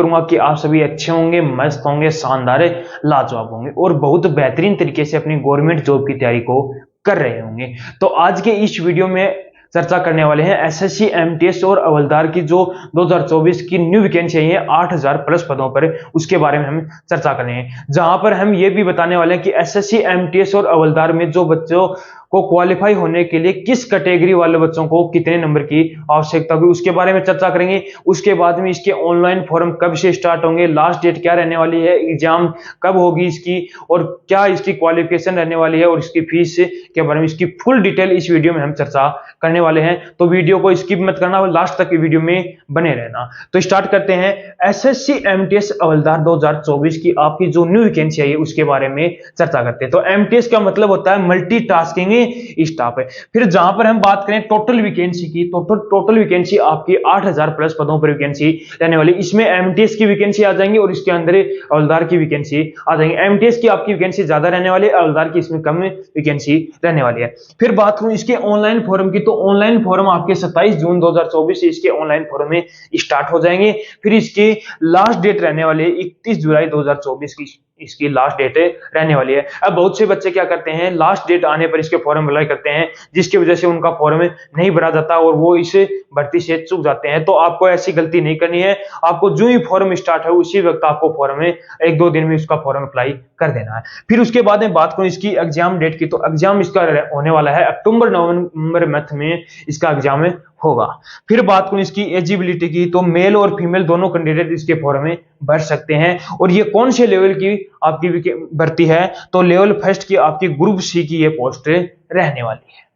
करूंगा कि आप सभी अच्छे होंगे, मस्त होंगे, शानदार, लाजवाब होंगे और बहुत बेहतरीन तरीके से अपनी गवर्नमेंट जॉब की तैयारी को कर रहे होंगे। तो आज के इस वीडियो में चर्चा करने वाले हैं एसएससी, एमटीएस और हवलदार की जो 2024 की न्यू वैकेंसी आई है 8000 प्लस पदों पर, उसके बारे में हम चर्चा करेंगे। जहां पर हम ये भी बताने वाले हैं कि एसएससी, एमटीएस और हवलदार में जो बच्चों को क्वालिफाई होने के लिए किस कैटेगरी वाले बच्चों को कितने नंबर की आवश्यकता होगी, उसके बारे में चर्चा करेंगे। उसके बाद में इसके ऑनलाइन फॉर्म कब से स्टार्ट होंगे, लास्ट डेट क्या रहने वाली है, एग्जाम कब होगी इसकी, और क्या इसकी क्वालिफिकेशन रहने वाली है, और इसकी फीस के बारे में इसकी फुल डिटेल इस वीडियो में हम चर्चा करने वाले हैं। तो वीडियो को स्किप मत करना, लास्ट तक वीडियो में बने रहना। तो स्टार्ट करते हैं। एसएससी, एमटीएस, हवलदार 2024 की आपकी जो न्यू वैकेंसी आई है उसके बारे में चर्चा करते हैं। तो एमटीएस का मतलब होता है मल्टीटास्किंग स्टाफ है। फिर जहां पर हम बात करें टोटल वैकेंसी की, तो टोटल वैकेंसी आपकी 8000 प्लस पदों पर वैकेंसी रहने वाली। इसमें एमटीएस की वैकेंसी आ जाएंगी और इसके अंदर हवलदार की वैकेंसी आ जाएंगी। एमटीएस की आपकी वैकेंसी ज्यादा रहने वाली है, हवलदार की इसमें कम वैकेंसी रहने वाली है। फिर बात करूं इसके ऑनलाइन फॉर्म की, तो ऑनलाइन फॉर्म आपके 27 जून 2024 से इसके ऑनलाइन फॉर्म में स्टार्ट हो जाएंगे। फिर इसकी लास्ट डेट रहने वाली है 31 जुलाई 2024 की, इसकी लास्ट डेट रहने वाली है। अब बहुत से बच्चे क्या करते हैं, लास्ट डेट आने पर इसके फॉर्म अप्लाई करते हैं, जिसकी वजह से उनका फॉर्म नहीं भरा जाता और वो इस भर्ती से चूक जाते हैं। तो आपको ऐसी गलती नहीं करनी है। आपको जो ही फॉर्म स्टार्ट है उसी वक्त आपको फॉर्म में 1-2 दिन में इसका फॉर्म अप्लाई कर देना है। फिर उसके बाद में बात करूं इसकी एग्जाम डेट की, तो एग्जाम इसका होने वाला है अक्टूबर-नवंबर मंथ में इसका एग्जाम होगा। फिर बात करूं इसकी एलिजिबिलिटी की, तो मेल और फीमेल दोनों कैंडिडेट इसके फॉर्म में भर सकते हैं। और ये कौन से लेवल की आपकी भर्ती है, तो लेवल फर्स्ट की आपकी ग्रुप सी की ये पोस्ट रहने वाली है।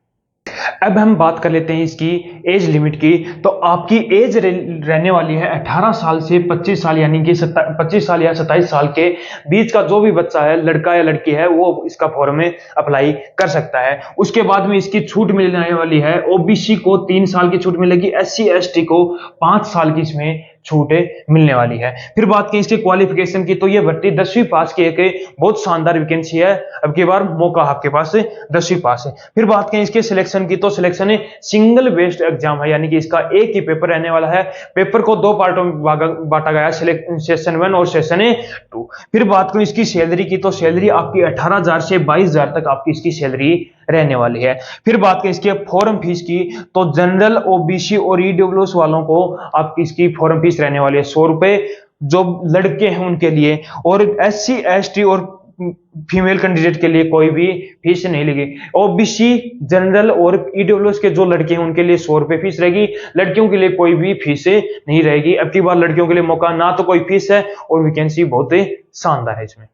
अब हम बात कर लेते हैं इसकी एज लिमिट की, तो आपकी एज रहने वाली है 18 साल से 25 साल, यानी कि 25 साल या 27 साल के बीच का जो भी बच्चा है, लड़का या लड़की है, वो इसका फॉर्म में अप्लाई कर सकता है। उसके बाद में इसकी छूट मिलने वाली है। ओबीसी को 3 साल की छूट मिलेगी, एससी एसटी को 5 साल की इसमें छूट मिलने वाली है। फिर बात की इसके क्वालिफिकेशन की, तो ये भर्ती 10वीं पास की एक बहुत शानदार वैकेंसी है। अब की बार मौका आपके पास 10वीं पास है। फिर बात करें इसके सिलेक्शन की, तो सिलेक्शन सिंगल बेस्ड एग्जाम है, यानी कि इसका एक ही पेपर रहने वाला है। पेपर को 2 पार्टों में बांटा गया है, सेशन 1 और सेशन 2। फिर बात करूं इसकी सैलरी की, तो सैलरी आपकी 18,000 से 22,000 तक आपकी इसकी सैलरी रहने वाली है। फिर बात करें इसके फॉर्म फीस की, तो जनरल, ओबीसी और ईडब्ल्यूएस वालों को आपकी इसकी फॉर्म फीस रहने वाली है 100 रुपए, जो लड़के हैं उनके लिए, और एससी एसटी और फीमेल कैंडिडेट के लिए कोई भी फीस नहीं लगेगी। ओबीसी, जनरल और ईडब्ल्यूएस के जो लड़के हैं उनके लिए 100 रुपए फीस रहेगी, लड़कियों के लिए कोई भी फीस नहीं रहेगी। अब की बार लड़कियों के लिए मौका, ना तो कोई फीस है और वैकेंसी बहुत शानदार है इसमें।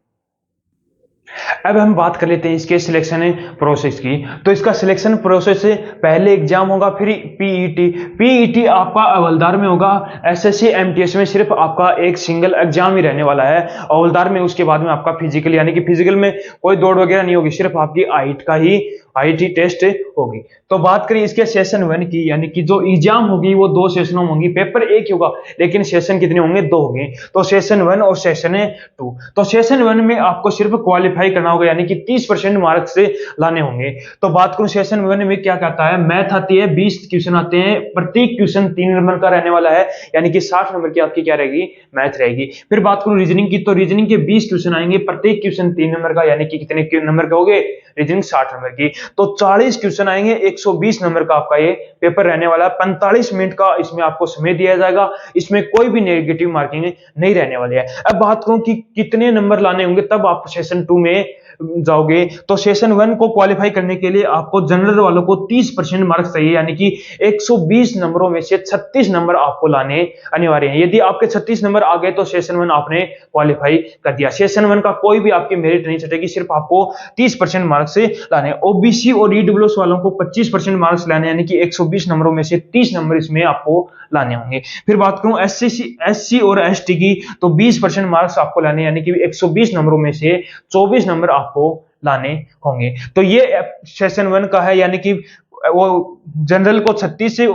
अब हम बात कर लेते हैं इसके सिलेक्शन प्रोसेस की, तो इसका सिलेक्शन प्रोसेस से पहले एग्जाम होगा, फिर पीईटी आपका हवलदार में होगा। एसएससी, एमटीएस में सिर्फ आपका एक सिंगल एग्जाम ही रहने वाला है। हवलदार में उसके बाद में आपका फिजिकल, यानी कि फिजिकल में कोई दौड़ वगैरह नहीं होगी, सिर्फ आपकी हाइट का ही आईटी टेस्ट होगी। तो बात करें इसके सेशन 1 की, यानी कि जो एग्जाम होगी वो 2 सेशनों में होंगी, पेपर एक ही होगा लेकिन सेशन कितने होंगे, 2 होंगे। तो सेशन 1 और सेशन 2। तो सेशन 1 में आपको सिर्फ क्वालिफाई करना होगा, यानी कि 30% मार्क्स से लाने होंगे। तो बात करूं सेशन 1 में क्या कहता है, मैथ आती है, 20 क्वेश्चन आते हैं, प्रत्येक क्वेश्चन 3 नंबर का रहने वाला है, यानी कि 60 नंबर की आपकी क्या रहेगी, मैथ रहेगी। फिर बात करूं रीजनिंग की, तो रीजनिंग के 20 क्वेश्चन आएंगे, प्रत्येक क्वेश्चन 3 नंबर का, यानी कि कितने नंबर का हो गए, रीजनिंग 60 नंबर की। तो 40 क्वेश्चन आएंगे, 120 नंबर का आपका ये पेपर रहने वाला है। 45 मिनट का इसमें आपको समय दिया जाएगा, इसमें कोई भी नेगेटिव मार्किंग नहीं रहने वाली है। अब बात करूं कि कितने नंबर लाने होंगे तब आप सेशन 2 में जाओगे, तो सेशन 1 को क्वालिफाई करने के लिए आपको जनरल वालों को 30% मार्क्स चाहिए, यानी कि 120 नंबरों में से 36 नंबर आपको लाने अनिवार्य हैं। यदि आपके 36 नंबर आ गए तो सेशन 1 आपने क्वालिफाई कर दिया। सेशन 1 का कोई भी आपकी मेरिट नहीं छटेगी, सिर्फ आपको 30% मार्क्स से लाने। ओबीसी और ईडब्ल्यूएस वालों को 25% मार्क्स लाने, यानी कि 120 नंबरों में से 30 नंबर इसमें आपको लाने होंगे। फिर बात करूं एससी और एसटी की, तो 20% मार्क्स आपको लाने, यानी कि 120 नंबरों में से 24 नंबर आपको लाने होंगे। तो ये सेशन 1 का है, यानी कि वो जनरल को 36 से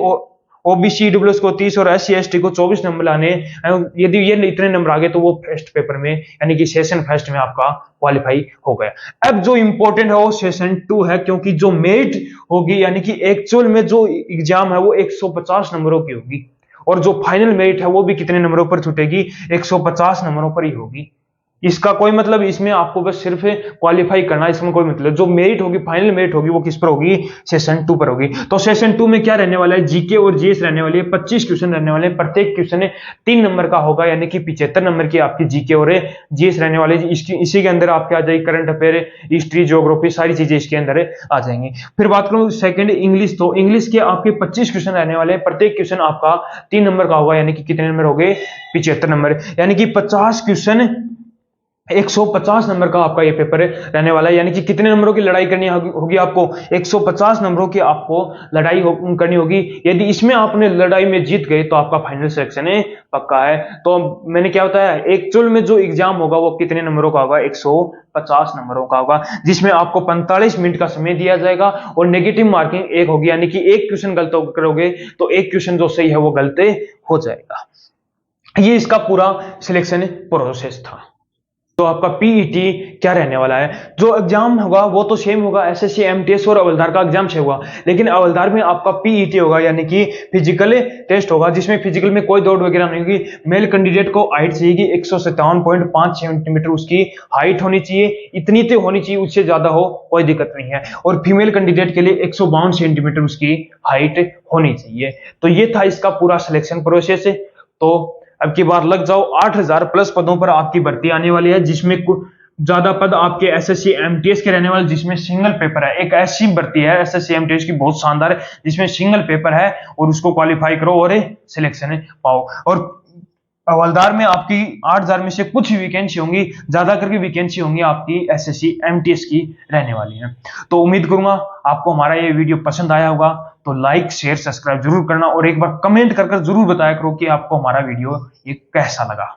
ओबीसी ईडब्ल्यूएस को 30 और एससी एसटी को 24 नंबर लाने। यदि ये इतने नंबर आ गए तो वो फर्स्ट पेपर में, यानी कि सेशन फर्स्ट में आपका क्वालिफाई हो गया। अब जो इंपॉर्टेंट है वो सेशन 2 है, क्योंकि जो मेरिट होगी, यानी कि एक्चुअल में जो एग्जाम है वो 150 नंबरों की होगी, और जो फाइनल मेरिट है वो भी कितने नंबरों पर छूटेगी, 150 नंबरों पर ही होगी। इसका कोई मतलब, इसमें आपको बस सिर्फ क्वालिफाई करना, इसमें कोई मतलब, जो मेरिट होगी, फाइनल मेरिट होगी, वो किस पर होगी, सेशन 2 पर होगी। तो सेशन 2 में क्या रहने वाला है, जीके और जीएस रहने वाली है, 25 क्वेश्चन रहने वाले हैं, प्रत्येक क्वेश्चन 3 नंबर का होगा, यानी कि 75 नंबर की आपकी जीके और जीएस रहने वाली है। इसी के अंदर आपके आ जाएगी करंट अफेयर, हिस्ट्री, ज्योग्राफी, सारी चीजें इसके अंदर आ जाएंगी। फिर बात करूं सेकंड इंग्लिश, तो इंग्लिश के आपके 25 क्वेश्चन रहने वाले हैं, प्रत्येक क्वेश्चन आपका 3 नंबर का होगा, यानी कि कितने नंबर हो गए, 75 नंबर, यानी कि 50 क्वेश्चन 150 नंबर का आपका ये पेपर रहने वाला है। यानी कि कितने नंबरों की लड़ाई करनी होगी आपको, 150 नंबरों की आपको लड़ाई करनी होगी। यदि इसमें आपने लड़ाई में जीत गए तो आपका फाइनल सिलेक्शन पक्का है। तो मैंने क्या बताया, एक्चुअल में जो एग्जाम होगा वो कितने नंबरों का होगा, 150 नंबरों का होगा, जिसमें आपको 45 मिनट का समय दिया जाएगा और नेगेटिव मार्किंग 1 होगी, यानी कि एक क्वेश्चन गलत करोगे तो एक क्वेश्चन जो सही है वो गलत हो जाएगा। ये इसका पूरा सिलेक्शन प्रोसेस था। तो आपका पीईटी क्या रहने वाला है, जो एग्जाम होगा वो तो सेम होगा, एसएससी, एमटीएस और हवलदार का एग्जाम सेम होगा, लेकिन हवलदार में आपका पीईटी होगा, यानी कि फिजिकल टेस्ट होगा, जिसमें फिजिकल में कोई दौड़ वगैरह नहीं होगी। मेल कैंडिडेट को हाइट चाहिए 157.5 सेंटीमीटर उसकी हाइट होनी चाहिए, इतनी तो होनी चाहिए, उससे ज्यादा हो कोई दिक्कत नहीं है। और फीमेल कैंडिडेट के लिए 152 सेंटीमीटर उसकी हाइट होनी चाहिए। तो ये था इसका पूरा सिलेक्शन प्रोसेस। तो अब की बार लग जाओ, 8000 प्लस पदों पर आपकी भर्ती आने वाली है, जिसमें ज्यादा पद आपके एसएससी एमटीएस के रहने वाले, जिसमें सिंगल पेपर है। एक ऐसी भर्ती है एसएससी एमटीएस की बहुत शानदार है, जिसमें सिंगल पेपर है और उसको क्वालिफाई करो और सिलेक्शन पाओ। और हवलदार में आपकी 8000 में से कुछ वैकेंसी होंगी, ज्यादा करके वैकेंसी होंगी आपकी एसएससी एमटीएस की रहने वाली है। तो उम्मीद करूंगा आपको हमारा ये वीडियो पसंद आया होगा, तो लाइक शेयर सब्सक्राइब जरूर करना और एक बार कमेंट कर जरूर बताया करो कि आपको हमारा वीडियो ये कैसा लगा।